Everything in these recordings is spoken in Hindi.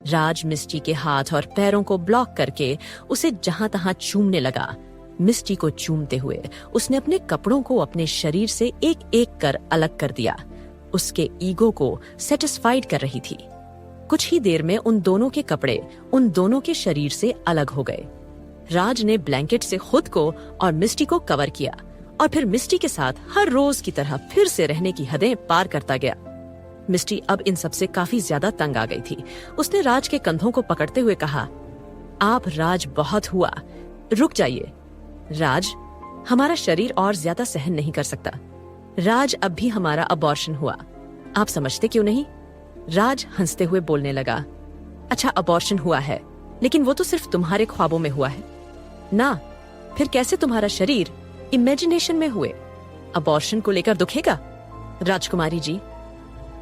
राज मिस्टी के हाथ और पैरों को ब्लॉक करके उसे जहां तहां चूमने लगा। मिस्टी को चूमते हुए उसने अपने कपड़ों को अपने शरीर से एक एक कर अलग कर दिया। उसके ईगो को सेटिस्फाइड कर रही थी। कुछ ही देर में उन दोनों के कपड़े उन दोनों के शरीर से अलग हो गए। राज ने ब्लैंकेट से खुद को और मिस्टी को कवर किया और फिर मिस्टी के साथ हर रोज की तरह फिर से रहने की हदें पार करता गया। मिस्टी अब इन सबसे काफी ज्यादा तंग आ गई थी। उसने राज के कंधों को पकड़ते हुए कहा, आप राज बहुत हुआ, रुक जाइए। राज, हमारा शरीर और ज्यादा सहन नहीं कर सकता। राज, अब भी हमारा अबॉर्शन हुआ, आप समझते क्यों नहीं? राज हंसते हुए बोलने लगा, अच्छा अबॉर्शन हुआ है, लेकिन वो तो सिर्फ तुम्हारे ख्वाबों में हुआ है ना। फिर कैसे तुम्हारा शरीर इमेजिनेशन में हुए अबॉर्शन को लेकर दुखेगा? राजकुमारी जी,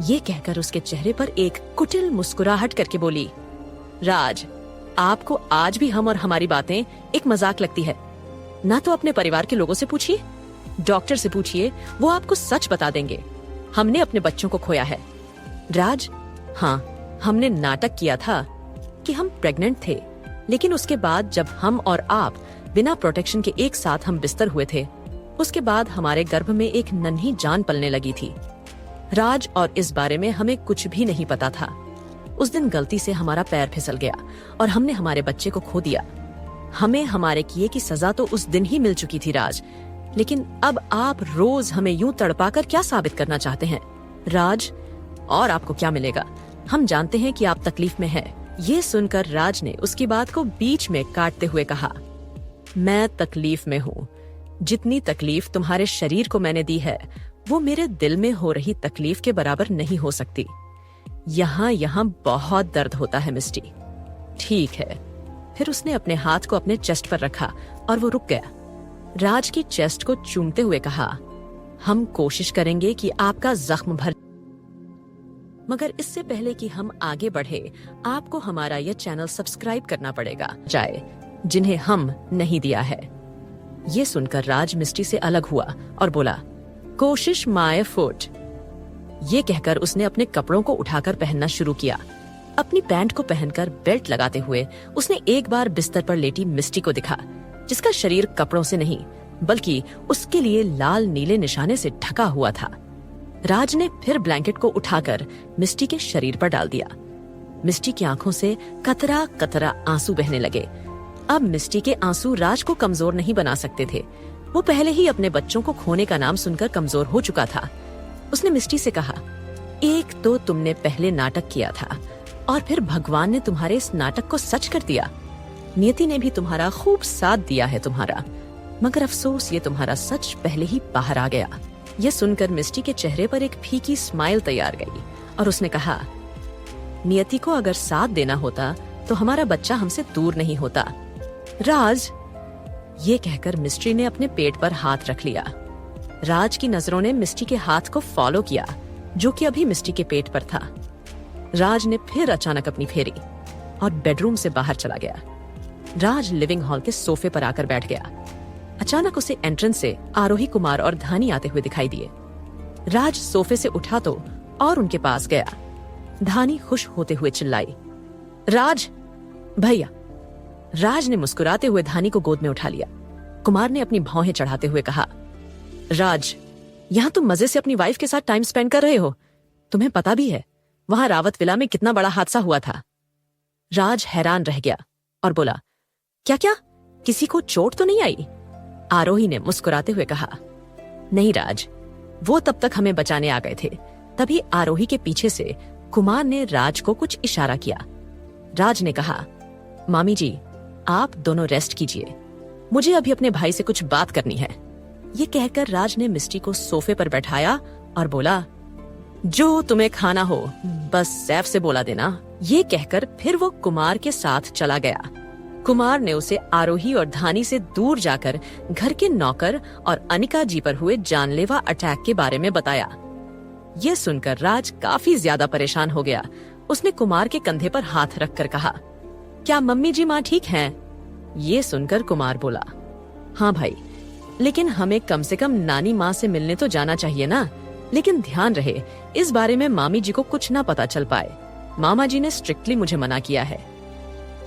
ये कहकर उसके चेहरे पर एक कुटिल मुस्कुराहट करके बोली, राज, आपको आज भी हम और हमारी बातें एक मजाक लगती है ना? तो अपने परिवार के लोगों से पूछिए, डॉक्टर से पूछिए, वो आपको सच बता देंगे। हमने अपने बच्चों को खोया है। राज, हाँ, हमने नाटक किया था कि हम प्रेग्नेंट थे, लेकिन उसके बाद जब हम और आप बिना प्रोटेक्शन के एक साथ हम बिस्तर हुए थे, उसके बाद हमारे गर्भ में एक नन्ही जान पलने लगी थी। राज, और इस बारे में हमें कुछ भी नहीं पता था। उस दिन गलती से हमारा पैर फिसल गया और हमने हमारे बच्चे को खो दिया। हमें हमारे किए की सजा तो उस दिन ही मिल चुकी थी राज, लेकिन अब आप रोज हमें यूं तड़पाकर क्या साबित करना चाहते हैं? राज, और आपको क्या मिलेगा? हम जानते हैं कि आप तकलीफ में हैं। ये सुनकर राज ने उसकी बात को बीच में काटते हुए कहा, मैं तकलीफ में हूँ। जितनी तकलीफ तुम्हारे शरीर को मैंने दी है, वो मेरे दिल में हो रही तकलीफ के बराबर नहीं हो सकती। यहाँ बहुत दर्द होता है मिस्टी। ठीक है। फिर उसने अपने हाथ को अपने चेस्ट पर रखा और वो रुक गया। राज की चेस्ट को चूमते हुए कहा, हम कोशिश करेंगे कि आपका जख्म भर, मगर इससे पहले कि हम आगे बढ़े, आपको हमारा यह चैनल सब्सक्राइब करना पड़ेगा जाए, जिन्हें हम नहीं दिया है। ये सुनकर राज मिस्टी से अलग हुआ और बोला, कोशिश माय फुट। ये कहकर उसने अपने कपड़ों को उठाकर पहनना शुरू किया। अपनी पैंट को पहनकर बेल्ट लगाते हुए उसने एक बार बिस्तर पर लेटी मिस्टी को दिखा, जिसका शरीर कपड़ों से नहीं बल्कि उसके लिए लाल नीले निशाने से ढका हुआ था। राज ने फिर ब्लैंकेट को उठाकर मिस्टी के शरीर पर डाल दिया। मिस्टी की आंखों से कतरा कतरा आंसू बहने लगे। अब मिस्टी के आंसू राज को कमजोर नहीं बना सकते थे। वो पहले ही अपने बच्चों को खोने का नाम सुनकर कमजोर हो चुका था। उसने मिस्टी से कहा, एक तो तुमने पहले नाटक किया था और फिर भगवान ने तुम्हारे इस नाटक को सच कर दिया। नियति ने भी तुम्हारा खूब साथ दिया है तुम्हारा, मगर अफसोस ये तुम्हारा सच पहले ही बाहर आ गया। ये सुनकर मिस्टी के चेहरे पर एक फीकी स्माइल तैयार गई और उसने कहा, नियति को अगर साथ देना होता तो हमारा बच्चा हमसे दूर नहीं होता। राज, ये कहकर मिस्टी ने अपने पेट पर हाथ रख लिया। राज की नजरों ने मिस्टी के हाथ को फॉलो किया, जो कि अभी मिस्टी के पेट पर था। राज ने फिर अचानक अपनी फेरी और बेडरूम से बाहर चला गया। राज लिविंग हॉल के सोफे पर आकर बैठ गया। अचानक उसे एंट्रेंस से आरोही कुमार और धानी आते हुए दिखाई दिए। राज सोफे से उठा तो और उनके पास गया। धानी खुश होते हुए चिल्लाई, राज भैया। राज ने मुस्कुराते हुए धानी को गोद में उठा लिया। कुमार ने अपनी भौहें चढ़ाते हुए कहा, राज, यहाँ तुम मजे से अपनी वाइफ के साथ टाइम स्पेंड कर रहे हो। तुम्हें पता भी है वहां रावत विला में कितना बड़ा हादसा हुआ था? राज हैरान रह गया और बोला, क्या क्या, किसी को चोट तो नहीं आई? आरोही ने मुस्कुराते हुए कहा, नहीं राज, वो तब तक हमें बचाने आ गए थे। तभी आरोही के पीछे से कुमार ने राज को कुछ इशारा किया। राज ने कहा, मामी जी, आप दोनों रेस्ट कीजिए, मुझे अभी अपने भाई से कुछ बात करनी है। ये कहकर राज ने मिस्टी को सोफे पर बैठाया और बोला, जो तुम्हें खाना हो बस सैफ से बोला देना। ये कहकर फिर वो कुमार के साथ चला गया। कुमार ने उसे आरोही और धानी से दूर जाकर घर के नौकर और अनिका जी पर हुए जानलेवा अटैक के बारे में बताया। ये सुनकर राज काफी ज्यादा परेशान हो गया। उसने कुमार के कंधे पर हाथ रखकर कहा, क्या मम्मी जी माँ ठीक हैं? ये सुनकर कुमार बोला, हाँ भाई, लेकिन हमें कम से कम नानी माँ से मिलने तो जाना चाहिए ना। लेकिन ध्यान रहे इस बारे में मामी जी को कुछ ना पता चल पाए। मामा जी ने स्ट्रिक्टली मुझे मना किया है।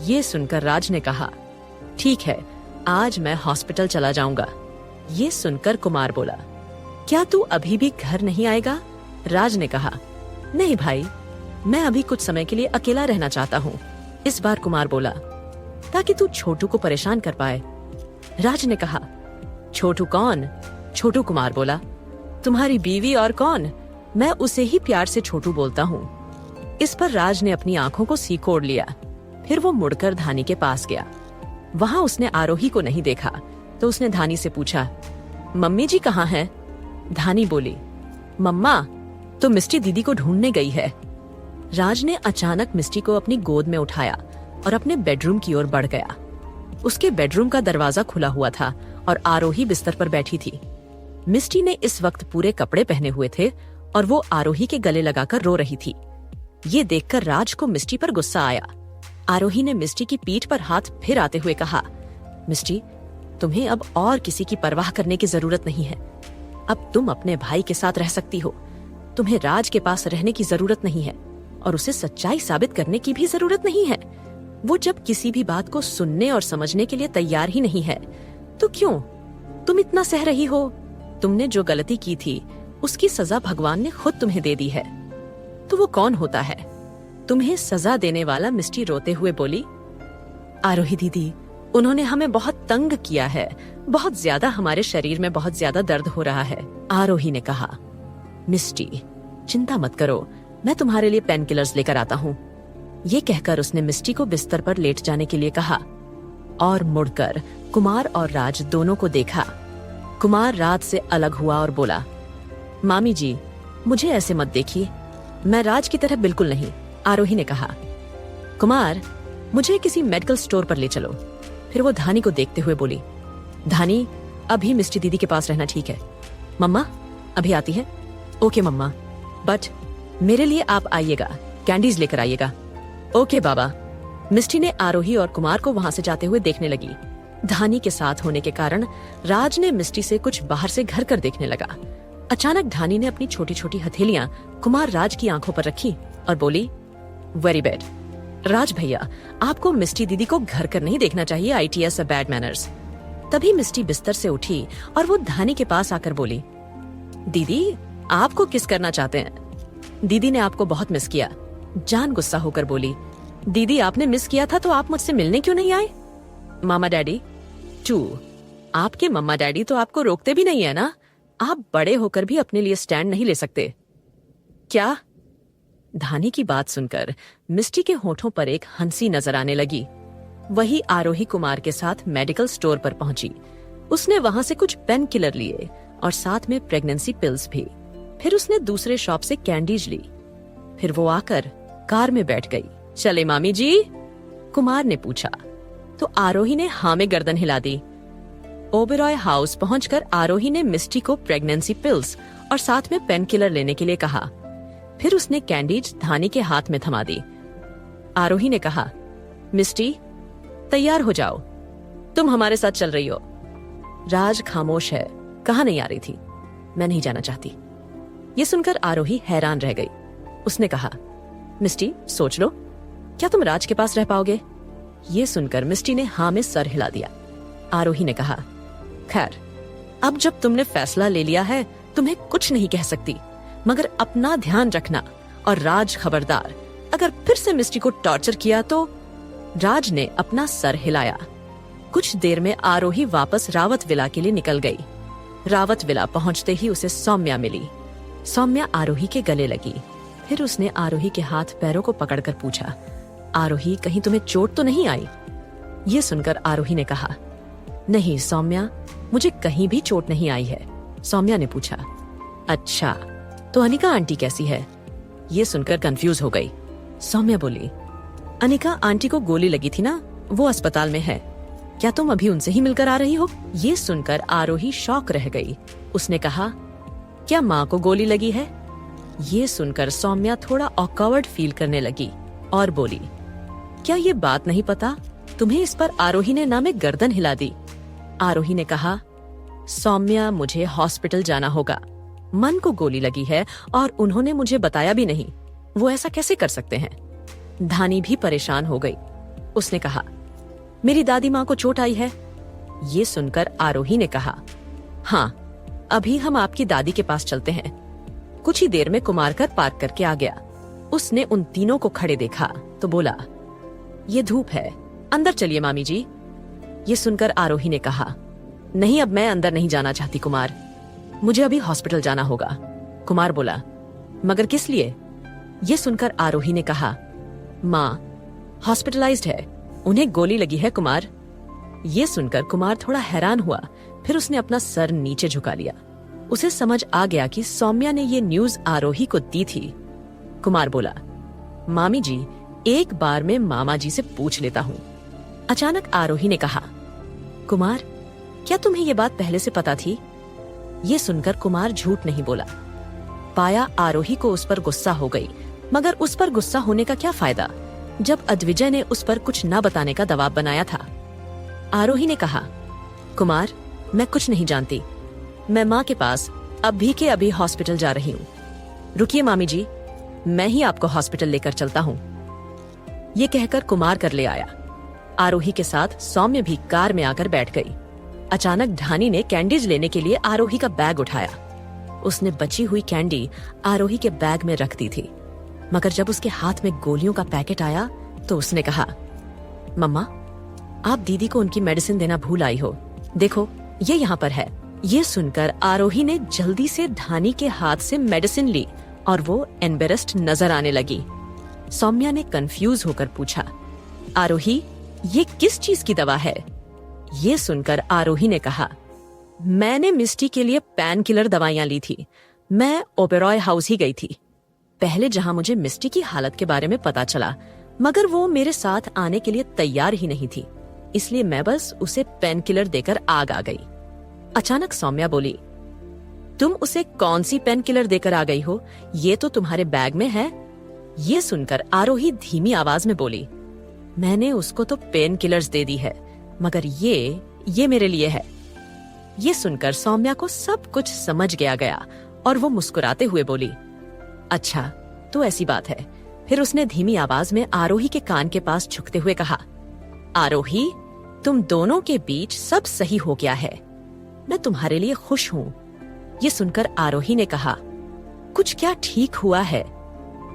ये सुनकर राज ने कहा, ठीक है, आज मैं हॉस्पिटल चला जाऊंगा। ये सुनकर कुमार बोला, क्या तू अभी भी घर नहीं आएगा? राज ने कहा, नहीं भाई, मैं अभी कुछ समय के लिए अकेला रहना चाहता हूँ। इस बार कुमार बोला, ताकि तू छोटू को परेशान कर पाए। राज ने कहा, छोटू कौन? छोटू कुमार बोला, तुम्हारी बीवी और कौन? मैं उसे ही प्यार से छोटू बोलता हूँ। इस पर राज ने अपनी आंखों को सिकोड़ लिया। फिर वो मुड़कर धानी के पास गया। वहां उसने आरोही को नहीं देखा तो उसने धानी से पूछा, मम्मी जी कहाँ हैं? धानी बोली, मम्मा तो मिस्टी दीदी को ढूंढने गई है। राज ने अचानक मिस्टी को अपनी गोद में उठाया और अपने बेडरूम की ओर बढ़ गया। उसके बेडरूम का दरवाजा खुला हुआ था और आरोही बिस्तर पर बैठी थी। मिस्टी ने इस वक्त पूरे कपड़े पहने हुए थे और वो आरोही के गले लगाकर रो रही थी। ये देखकर राज को मिस्टी पर गुस्सा आया। आरोही ने मिस्टी की पीठ पर हाथ फिर आते हुए कहा, मिस्टी, तुम्हें अब और किसी की परवाह करने की जरूरत नहीं है। अब तुम अपने भाई के साथ रह सकती हो। तुम्हें राज के पास रहने की जरूरत नहीं है और उसे सच्चाई साबित करने की भी जरूरत नहीं है। वो जब किसी भी बात को सुनने और समझने के लिए तैयार ही नहीं है, तो क्यों तुम इतना सह रही हो? तुमने जो गलती की थी उसकी सजा भगवान ने खुद तुम्हें दे दी है। तो वो कौन होता है तुम्हें सजा देने वाला? मिस्टी रोते हुए बोली, आरोही दीदी, उन्होंने हमें बहुत तंग किया है। बहुत ज्यादा, हमारे शरीर में बहुत ज्यादा दर्द हो रहा है। आरोही ने कहा, मिस्टी चिंता मत करो, मैं तुम्हारे लिए पेन किलर्स लेकर आता हूँ। ये कहकर उसने मिस्टी को बिस्तर पर लेट जाने के लिए कहा और मुड़कर कुमार और राज दोनों को देखा। कुमार राज से अलग हुआ और बोला, मामी जी, मुझे ऐसे मत देखिए, मैं राज की तरह बिल्कुल नहीं। आरोही ने कहा, कुमार, मुझे किसी मेडिकल स्टोर पर ले चलो। फिर वो धानी को देखते हुए बोली, धानी, अभी मिस्टी दीदी के पास रहना ठीक है। मम्मा अभी आती है। ओके मम्मा, बट मेरे लिए आप आइएगा, कैंडीज लेकर आइएगा। ओके बाबा। मिस्टी ने आरोही और कुमार को वहां से जाते हुए देखने लगी। धानी के साथ होने के कारण राज ने मिस्टी से कुछ बाहर से घर कर देखने लगा। अचानक धानी ने अपनी छोटी छोटी हथेलियां कुमार राज की आंखों पर रखी और बोली, वेरी बैड। राज भैया, आपको मिस्टी दीदी को घर कर नहीं देखना चाहिए। ITS bad manners. तभी मिस्टी बिस्तर से उठी और वो धानी के पास आकर बोली, दीदी, आपको किस करना चाहते हैं? दीदी ने आपको बहुत मिस किया। जान गुस्सा होकर बोली, दीदी, आपने मिस किया था तो आप मुझसे मिलने क्यों नहीं आए? मामा डैडी, आपके मम्मा डैडी तो आपको रोकते भी नहीं है ना। आप बड़े होकर भी अपने लिए स्टैंड नहीं ले सकते क्या? धानी की बात सुनकर मिस्टी के होठों पर एक हंसी नजर आने लगी। वही आरोही कुमार के साथ मेडिकल स्टोर पर पहुंची। उसने वहां से कुछ पेन किलर लिए और साथ में प्रेगनेंसी पिल्स भी। फिर उसने दूसरे शॉप से कैंडीज ली। फिर वो आकर कार में बैठ गई। चले मामी जी? कुमार ने पूछा तो आरोही ने हाँ में गर्दन हिला दी। ओबेरॉय हाउस पहुंचकर आरोही ने मिस्टी को प्रेगनेंसी पिल्स और साथ में पेन किलर लेने के लिए कहा। फिर उसने कैंडीज धानी के हाथ में थमा दी। आरोही ने कहा, मिस्टी, तैयार हो जाओ, तुम हमारे साथ चल रही हो। राज खामोश है, कहाँ नहीं आ रही थी? मैं नहीं जाना चाहती। ये सुनकर आरोही हैरान रह गई। उसने कहा, मिस्टी, सोच लो, क्या तुम राज के पास रह पाओगे? ये सुनकर मिस्टी ने हाँ में सर हिला दिया। आरोही ने कहा, खैर, अब जब तुमने फैसला ले लिया है, तुम्हें कुछ नहीं कह सकती, मगर अपना ध्यान रखना। और राज, खबरदार, अगर फिर से मिस्टी को टॉर्चर किया तो। राज ने अपना सर हिलाया। कुछ देर में आरोही वापस रावत विला के लिए निकल गई। रावत विला पहुंचते ही उसे सौम्या मिली। सौम्या आरोही के गले लगी। फिर उसने आरोही के हाथ पैरों को पकड़कर पूछा, आरोही, कहीं तुम्हें चोट तो नहीं आई? ये सुनकर आरोही ने कहा, नहीं सौम्या, मुझे कहीं भी चोट नहीं आई है। सौम्या ने पूछा, अच्छा, तो अनिका आंटी कैसी है? ये सुनकर कंफ्यूज हो गई। सौम्या बोली, अनिका आंटी को गोली लगी थी ना, वो अस्पताल में है। क्या तुम अभी उनसे ही मिलकर आ रही हो? ये सुनकर आरोही शॉक रह गई। उसने कहा, क्या माँ को गोली लगी है? ये सुनकर सौम्या थोड़ा ऑकवर्ड फील करने लगी और बोली, क्या ये बात नहीं पता तुम्हें? इस पर आरोही ने ना में गर्दन हिला दी। आरोही ने कहा, सौम्या, मुझे हॉस्पिटल जाना होगा। मन को गोली लगी है और उन्होंने मुझे बताया भी नहीं। वो ऐसा कैसे कर सकते हैं? धानी भी परेशान हो गई। उसने कहा, मेरी दादी माँ को चोट आई है। ये सुनकर आरोही ने कहा, हाँ, अभी हम आपकी दादी के पास चलते हैं। कुछ ही देर में कुमारकर पार्क करके आ गया। उसने उन तीनों को खड़े देखा तो बोला, ये धूप है, अंदर चलिए मामी जी। ये सुनकर आरोही ने कहा, नहीं, अब मैं अंदर नहीं जाना चाहती कुमार, मुझे अभी हॉस्पिटल जाना होगा। कुमार बोला, मगर किस लिए? ये सुनकर आरोही ने कहा, माँ हॉस्पिटलाइज्ड है, उन्हें गोली लगी है कुमार। ये सुनकर कुमार थोड़ा हैरान हुआ, फिर उसने अपना सर नीचे झुका लिया। उसे समझ आ गया कि सौम्या ने ये न्यूज आरोही को दी थी। कुमार बोला, मामी जी, एक बार मैं मामा जी से पूछ लेता हूँ। अचानक आरोही ने कहा, कुमार, क्या तुम्हें ये बात पहले से पता थी? ये सुनकर कुमार झूठ नहीं बोला। पाया आरोही को उस पर गुस्सा हो गई, मगर उस पर गुस्सा होने का क्या फायदा जब अद्विजय ने उस पर कुछ न बताने का दबाव बनाया था। आरोही ने कहा, कुमार, मैं कुछ नहीं जानती, मैं माँ के पास अभी के अभी हॉस्पिटल जा रही हूँ। रुकिए मामी जी, मैं ही आपको हॉस्पिटल लेकर चलता हूँ। ये कहकर कुमार कर ले आया। आरोही के साथ सौम्य भी कार में आकर बैठ गई। अचानक ढानी ने कैंडीज लेने के लिए आरोही का बैग उठाया। उसने बची हुई कैंडी आरोही के बैग में रख दी थी, मगर जब उसके हाथ में गोलियों का पैकेट आया तो उसने कहा, मम्मा, आप दीदी को उनकी मेडिसिन देना भूल आई हो, देखो ये यहाँ पर है। ये सुनकर आरोही ने जल्दी से ढानी के हाथ से मेडिसिन ली और वो एम्बेरस्ड नजर आने लगी। सौम्या ने कंफ्यूज होकर पूछा, आरोही, ये किस चीज की दवा है? ये सुनकर आरोही ने कहा, मैंने मिस्टी के लिए पैन किलर दवाइयां ली थी। मैं ओबेरॉय हाउस ही गई थी पहले, जहां मुझे मिस्टी की हालत के बारे में पता चला, मगर वो मेरे साथ आने के लिए तैयार ही नहीं थी, इसलिए मैं बस उसे पेन किलर देकर आग आ गई। अचानक सौम्या बोली, तुम उसे कौन सी पेन किलर देकर आ गई हो? ये तो तुम्हारे बैग में है। ये सुनकर आरोही धीमी आवाज में बोली, मैंने उसको तो पेन किलर्स दे दी है, मगर ये मेरे लिए है। ये सुनकर सौम्या को सब कुछ समझ गया और वो मुस्कुराते हुए बोली, अच्छा, तो ऐसी बात है। फिर उसने धीमी आवाज में आरोही के कान के पास झुकते हुए कहा, आरोही, तुम दोनों के बीच सब सही हो गया है, मैं तुम्हारे लिए खुश हूँ। ये सुनकर आरोही ने कहा, कुछ क्या ठीक हुआ है?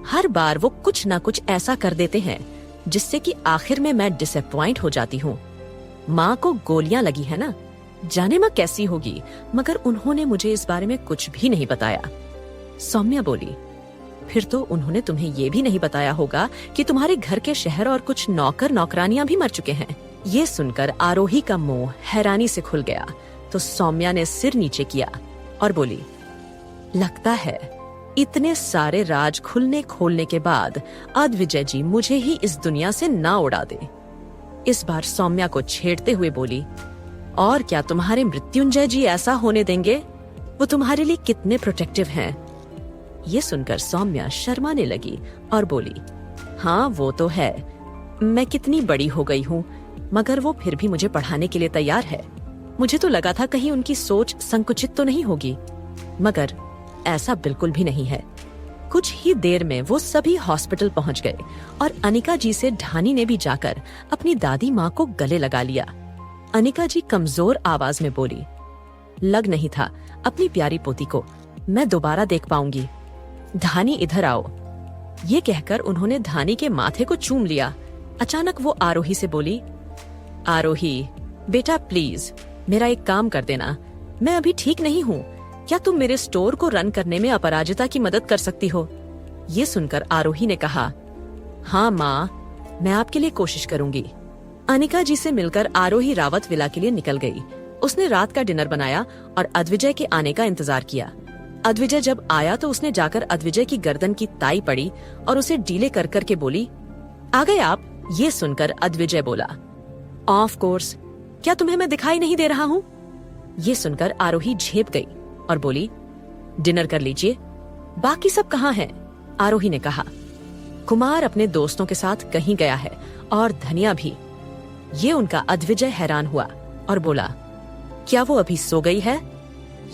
हर बार वो कुछ ना कुछ ऐसा कर देते हैं जिससे कि आखिर में मैं डिसअपॉइंट हो जाती हूँ। माँ को गोलियां लगी है ना, जाने माँ कैसी होगी, मगर उन्होंने मुझे इस बारे में कुछ भी नहीं बताया। सौम्या बोली, फिर तो उन्होंने तुम्हें ये भी नहीं बताया होगा कि तुम्हारे घर के शहर और कुछ नौकर नौकरानियां भी मर चुके हैं। ये सुनकर आरोही का मुंह हैरानी से खुल गया तो सौम्या ने सिर नीचे किया और बोली, लगता है इतने सारे राज खुलने खोलने के बाद अद्विजय जी मुझे ही इस दुनिया से ना उड़ा दे। इस बार सौम्या को छेड़ते हुए बोली, और क्या तुम्हारे मृत्युंजय जी ऐसा होने देंगे? वो तुम्हारे लिए कितने प्रोटेक्टिव हैं। ये सुनकर सौम्या शर्माने लगी और बोली, हाँ वो तो है, मैं कितनी बड़ी हो गई हूँ, मगर वो फिर भी मुझे पढ़ाने के लिए तैयार है। मुझे तो लगा था कहीं उनकी सोच संकुचित तो नहीं होगी, मगर ऐसा बिल्कुल भी नहीं है। कुछ ही देर में वो सभी हॉस्पिटल पहुंच गए और अनिका जी से ढानी ने भी जाकर अपनी दादी माँ को गले लगा लिया। अनिका जी कमजोर आवाज में बोली, लग नहीं था अपनी प्यारी पोती को मैं दोबारा देख पाऊंगी। धानी इधर आओ। ये कहकर उन्होंने धानी के माथे को चूम लिया। अचानक वो आरोही से बोली, आरोही बेटा प्लीज मेरा एक काम कर देना, मैं अभी ठीक नहीं हूँ, क्या तुम मेरे स्टोर को रन करने में अपराजिता की मदद कर सकती हो? ये सुनकर आरोही ने कहा, हाँ माँ, मैं आपके लिए कोशिश करूंगी। अनिका जी से मिलकर आरोही रावत विला के लिए निकल गई। उसने रात का डिनर बनाया और अद्विजय के आने का इंतजार किया। अद्विजय जब आया तो उसने जाकर अद्विजय की गर्दन की ताई पड़ी और उसे डीले कर करके बोली, आ गए आप? ये सुनकर अद्विजय बोला, ऑफ कोर्स, क्या तुम्हें मैं दिखाई नहीं दे रहा हूँ? ये सुनकर आरोही झेप गई और बोली, डिनर कर लीजिए। बाकी सब कहाँ हैं? आरोही ने कहा, कुमार अपने दोस्तों के साथ कहीं गया है और धनिया भी। ये उनका अद्विजय हैरान हुआ और बोला, क्या वो अभी सो गई है?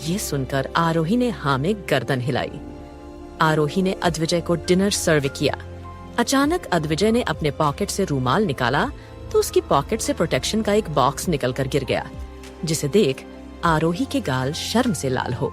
ये सुनकर आरोही ने हाँ में गर्दन हिलाई। आरोही ने अद्विजय को डिनर सर्व किया। अचानक अद्विजय ने अपने पॉकेट से रूमाल निकाला तो उसकी पॉकेट से प्रोटेक्शन का एक बॉक्स निकलकर गिर गया, जिसे देख आरोही के गाल शर्म से लाल हो